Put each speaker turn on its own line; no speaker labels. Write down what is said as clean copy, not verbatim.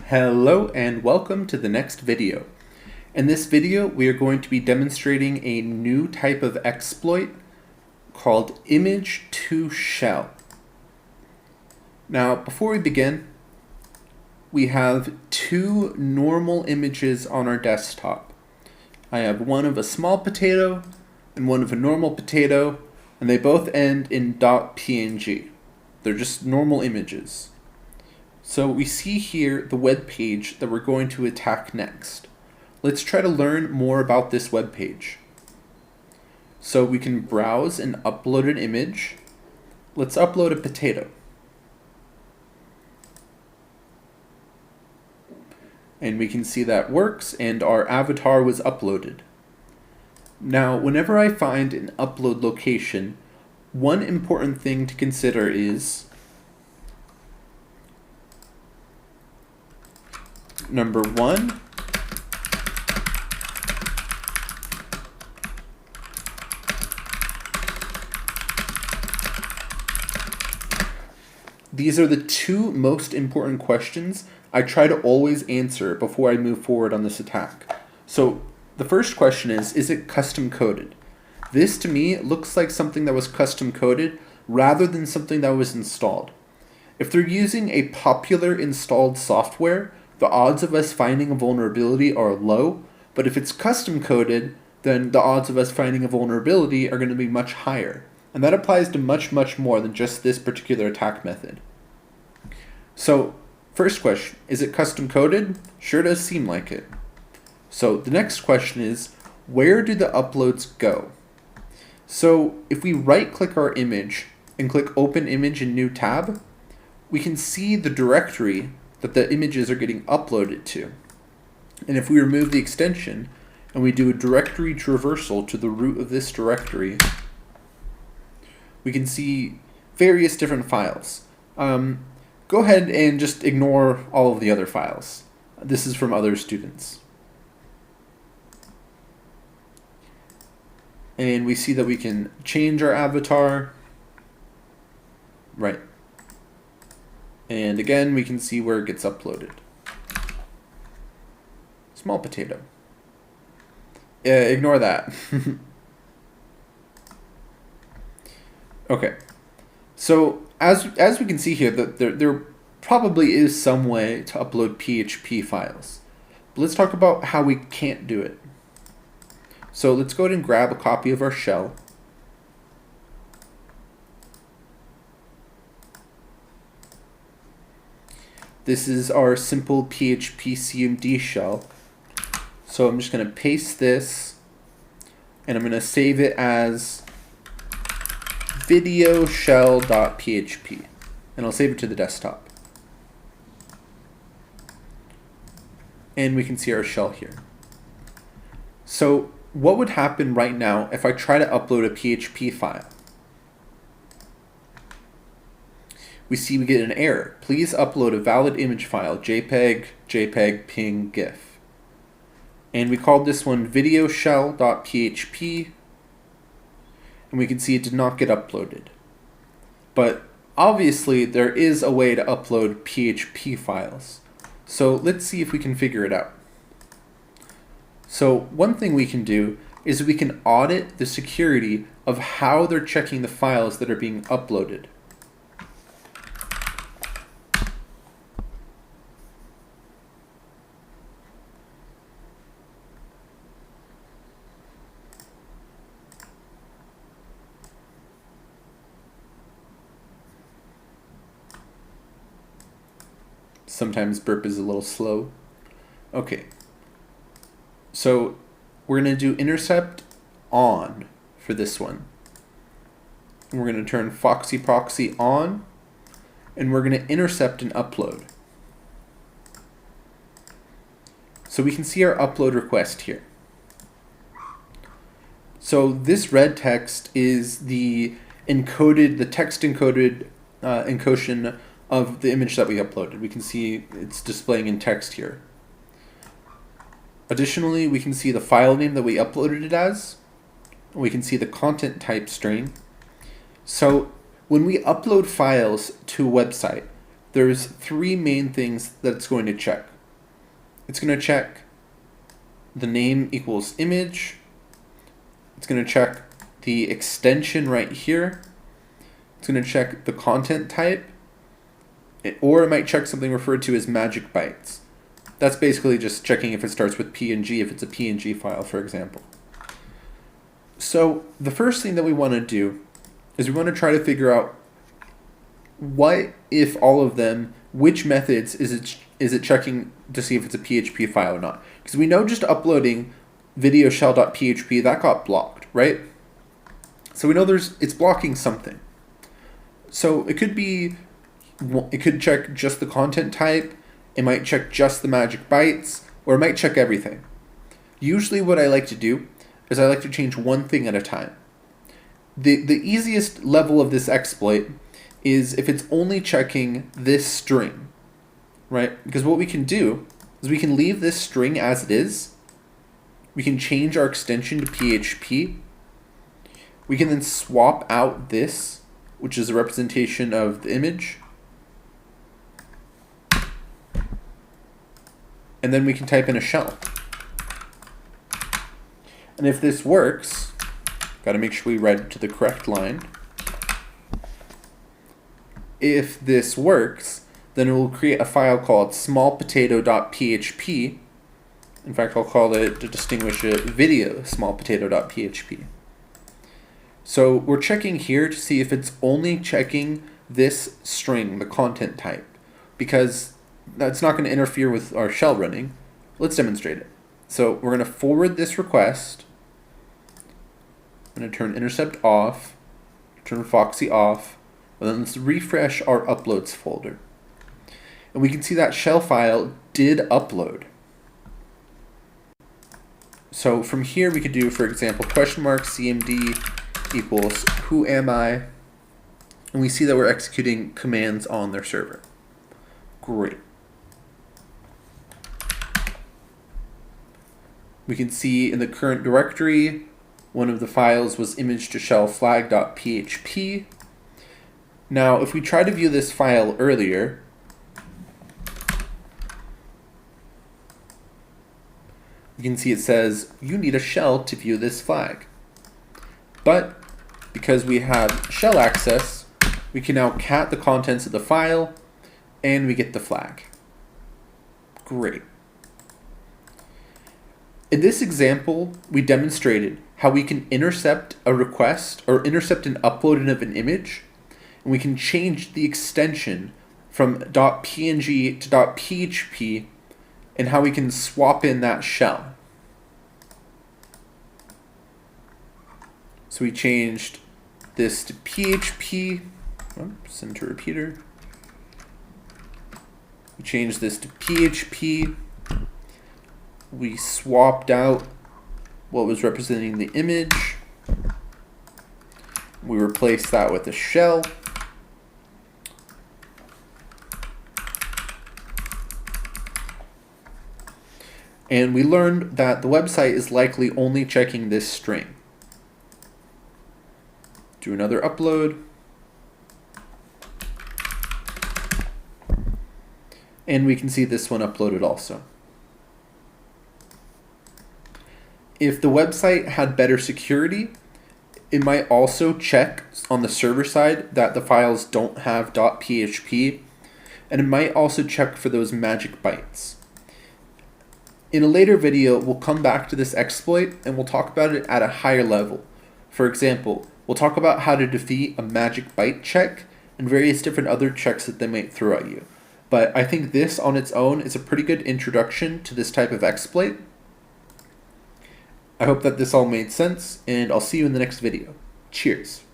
Hello and welcome to the next video. In this video, we are going to be demonstrating a new type of exploit called image to shell. Now, before we begin, we have two normal images on our desktop. I have one of a small potato and one of a normal potato, and they both end in .png. They're just normal images. So we see here the web page that we're going to attack next. Let's try to learn more about this web page. So we can browse and upload an image. Let's upload a potato. And we can see that works and our avatar was uploaded. Now, whenever I find an upload location, one important thing to consider is number one, these are the two most important questions I try to always answer before I move forward on this attack. So the first question is it custom coded? This to me looks like something that was custom coded rather than something that was installed. If they're using a popular installed software, the odds of us finding a vulnerability are low, but if it's custom coded, then the odds of us finding a vulnerability are going to be much higher. And that applies to much more than just this particular attack method. So, first question, is it custom coded? Sure does seem like it. So the next question is, where do the uploads go? So if we right click our image and click open image in new tab, we can see the directory that the images are getting uploaded to. And if we remove the extension and we do a directory traversal to the root of this directory, we can see various different files. Go ahead and just ignore all of the other files. This is from other students. And we see that we can change our avatar. Right. And again, we can see where it gets uploaded. Small potato. Ignore that. Okay. So as we can see here, that there probably is some way to upload PHP files. But let's talk about how we can't do it. So let's go ahead and grab a copy of our shell. This is our simple PHP CMD shell. So I'm just going to paste this and I'm going to save it as video shell.php and I'll save it to the desktop. And we can see our shell here. So what would happen right now if I try to upload a PHP file? We see we get an error. Please upload a valid image file, JPEG, PNG, GIF. And we called this one video shell.php, and we can see it did not get uploaded. But obviously there is a way to upload PHP files. So let's see if we can figure it out. So one thing we can do is we can audit the security of how they're checking the files that are being uploaded. Sometimes Burp is a little slow. Okay. So we're going to do intercept on for this one. We're going to turn Foxy Proxy on, and we're going to intercept an upload. So we can see our upload request here. So this red text is the text encoded encoding of the image that we uploaded. We can see it's displaying in text here. Additionally, we can see the file name that we uploaded it as. We can see the content type string. So when we upload files to a website, there's three main things that it's going to check. It's going to check the name equals image. It's going to check the extension right here. It's going to check the content type, or it might check something referred to as magic bytes. That's basically just checking if it starts with PNG, if it's a PNG file, for example. So the first thing that we want to do is we want to try to figure out what if all of them, which methods is it checking to see if it's a PHP file or not. Because we know just uploading video shell.php, that got blocked, right? So we know it's blocking something. So it could check just the content type, it might check just the magic bytes, or it might check everything. Usually what I like to do is I like to change one thing at a time. The easiest level of this exploit is if it's only checking this string, right? Because what we can do is we can leave this string as it is. We can change our extension to PHP. We can then swap out this, which is a representation of the image. And then we can type in a shell. And if this works, got to make sure we write to the correct line. If this works, then it will create a file called smallpotato.php. In fact, I'll call it, to distinguish it, video smallpotato.php. So we're checking here to see if it's only checking this string, the content type, because that's not going to interfere with our shell running. Let's demonstrate it. So we're going to forward this request. I'm going to turn intercept off, turn Foxy off, and then let's refresh our uploads folder. And we can see that shell file did upload. So from here we could do, for example, $cmd equals who am I, and we see that we're executing commands on their server. Great. We can see in the current directory, one of the files was image-to-shell-flag.php. Now, if we try to view this file earlier, you can see it says, you need a shell to view this flag. But because we have shell access, we can now cat the contents of the file, and we get the flag. Great. In this example, we demonstrated how we can intercept a request or intercept an upload of an image, and we can change the extension from .png to .php, and how we can swap in that shell. So we changed this to PHP, send to repeater. We changed this to PHP. We swapped out what was representing the image. We replaced that with a shell. And we learned that the website is likely only checking this string. Do another upload. And we can see this one uploaded also. If the website had better security, it might also check on the server side that the files don't have .php, and it might also check for those magic bytes. In a later video, we'll come back to this exploit and we'll talk about it at a higher level. For example, we'll talk about how to defeat a magic byte check and various different other checks that they might throw at you. But I think this on its own is a pretty good introduction to this type of exploit. I hope that this all made sense, and I'll see you in the next video. Cheers.